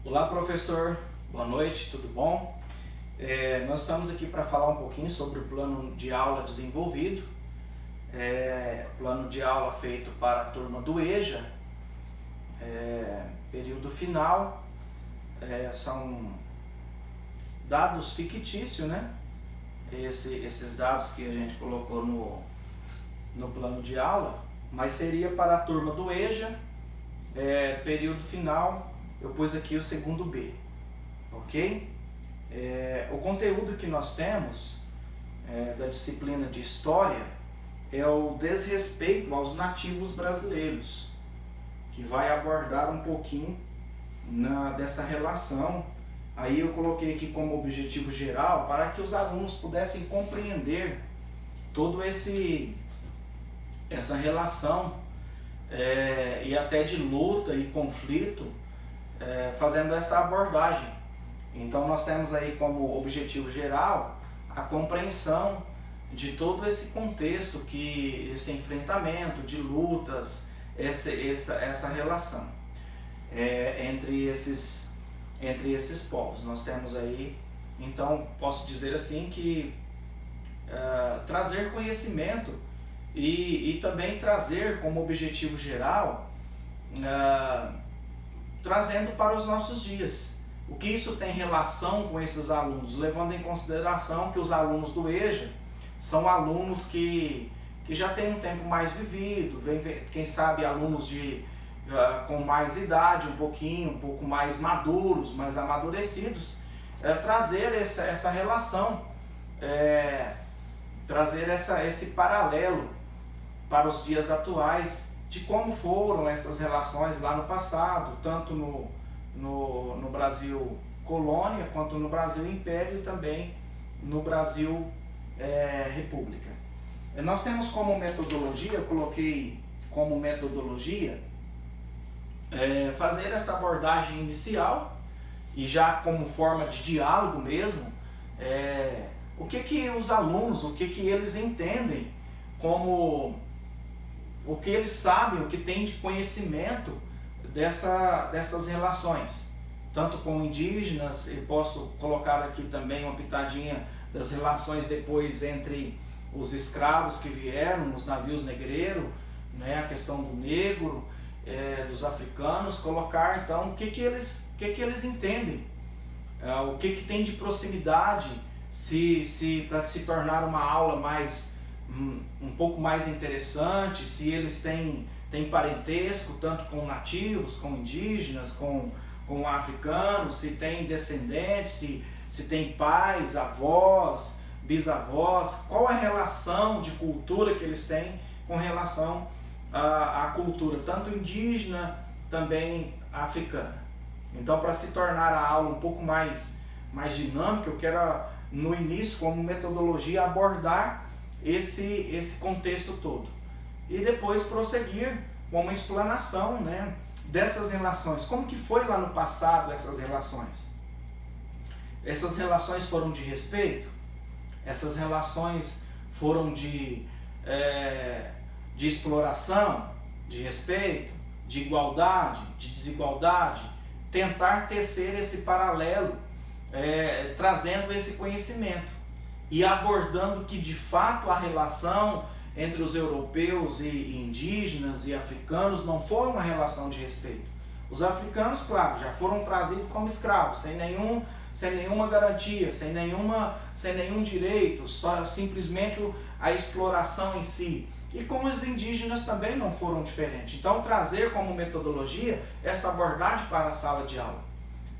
Olá, professor. Boa noite, tudo bom? Nós estamos aqui para falar um pouquinho sobre o plano de aula desenvolvido. Plano de aula feito para a turma do EJA, período final. São dados fictícios, né? Esses dados que a gente colocou no plano de aula, mas seria para a turma do EJA, período final. Eu pus aqui o segundo B, ok? O conteúdo que nós temos da disciplina de História é o desrespeito aos nativos brasileiros, que vai abordar um pouquinho dessa relação. Aí eu coloquei aqui como objetivo geral para que os alunos pudessem compreender todo essa relação e até de luta e conflito, fazendo esta abordagem. Então nós temos aí como objetivo geral a compreensão de todo esse contexto, esse enfrentamento de lutas, essa relação entre esses povos. Nós temos aí, então posso dizer assim que trazer conhecimento e também trazer como objetivo geral trazendo para os nossos dias. O que isso tem relação com esses alunos, levando em consideração que os alunos do EJA são alunos que já têm um tempo mais vivido, quem sabe alunos com mais idade, um pouco mais maduros, mais amadurecidos, trazer essa relação, trazer esse paralelo para os dias atuais, de como foram essas relações lá no passado, tanto no Brasil colônia, quanto no Brasil império e também no Brasil república. Nós temos como metodologia, eu coloquei como metodologia, fazer essa abordagem inicial e já como forma de diálogo mesmo, o que os alunos, o que eles entendem como o que eles sabem, o que têm de conhecimento dessas relações, tanto com indígenas. Eu posso colocar aqui também uma pitadinha das relações depois entre os escravos que vieram nos navios negreiros, né, a questão do negro, dos africanos, colocar então o que eles entendem, o que tem de proximidade, para se tornar uma aula um pouco mais interessante, se eles têm parentesco tanto com nativos, com indígenas, com africanos, se tem descendentes, se tem pais, avós, bisavós, qual a relação de cultura que eles têm com relação à cultura, tanto indígena, também africana. Então, para se tornar a aula um pouco mais dinâmica, eu quero no início, como metodologia, abordar esse contexto todo e depois prosseguir com uma explanação, né, dessas relações. Como que foi lá no passado essas relações? Essas relações foram de respeito? Essas relações foram de exploração, de respeito, de igualdade, de desigualdade? Tentar tecer esse paralelo, trazendo esse conhecimento e abordando que de fato a relação entre os europeus e indígenas e africanos não foi uma relação de respeito. Os africanos, claro, já foram trazidos como escravos, sem nenhuma garantia, sem nenhum direito, só simplesmente a exploração em si. E como os indígenas também não foram diferentes. Então, trazer como metodologia esta abordagem para a sala de aula.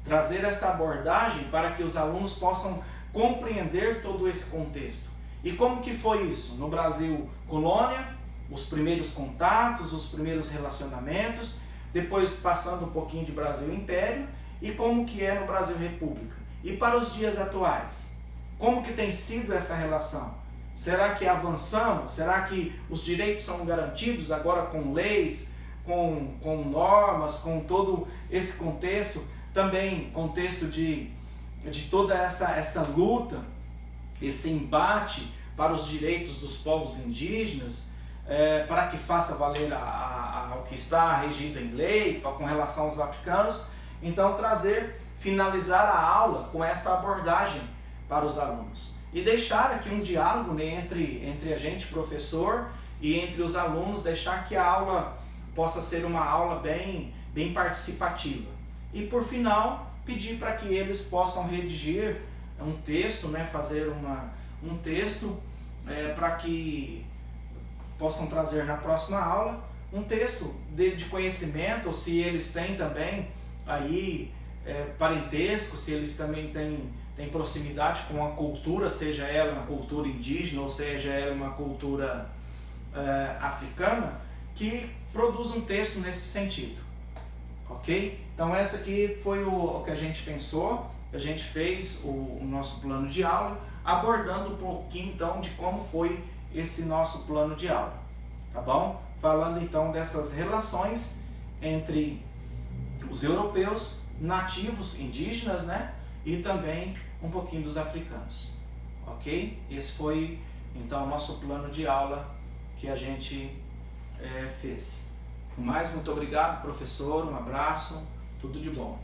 Trazer esta abordagem para que os alunos possam compreender todo esse contexto. E como que foi isso? No Brasil colônia, os primeiros contatos, os primeiros relacionamentos, depois passando um pouquinho de Brasil império, e como que é no Brasil república. E para os dias atuais, como que tem sido essa relação? Será que avançamos? Será que os direitos são garantidos agora com leis, com normas, com todo esse contexto? Também contexto de toda essa luta, esse embate para os direitos dos povos indígenas, para que faça valer o que está regido em lei com relação aos africanos. Então finalizar a aula com esta abordagem para os alunos. E deixar aqui um diálogo, né, entre a gente, professor, e entre os alunos, deixar que a aula possa ser uma aula bem participativa. E por final, pedir para que eles possam redigir um texto, né, fazer um texto para que possam trazer na próxima aula um texto de conhecimento, ou se eles têm também aí parentesco, se eles também têm proximidade com a cultura, seja ela uma cultura indígena ou seja ela uma cultura africana, que produza um texto nesse sentido, ok? Então essa aqui foi o que a gente pensou, a gente fez o nosso plano de aula, abordando um pouquinho então de como foi esse nosso plano de aula, tá bom? Falando então dessas relações entre os europeus, nativos, indígenas, né? E também um pouquinho dos africanos, ok? Esse foi então o nosso plano de aula que a gente fez. Mais, muito obrigado, professor, um abraço, tudo de bom.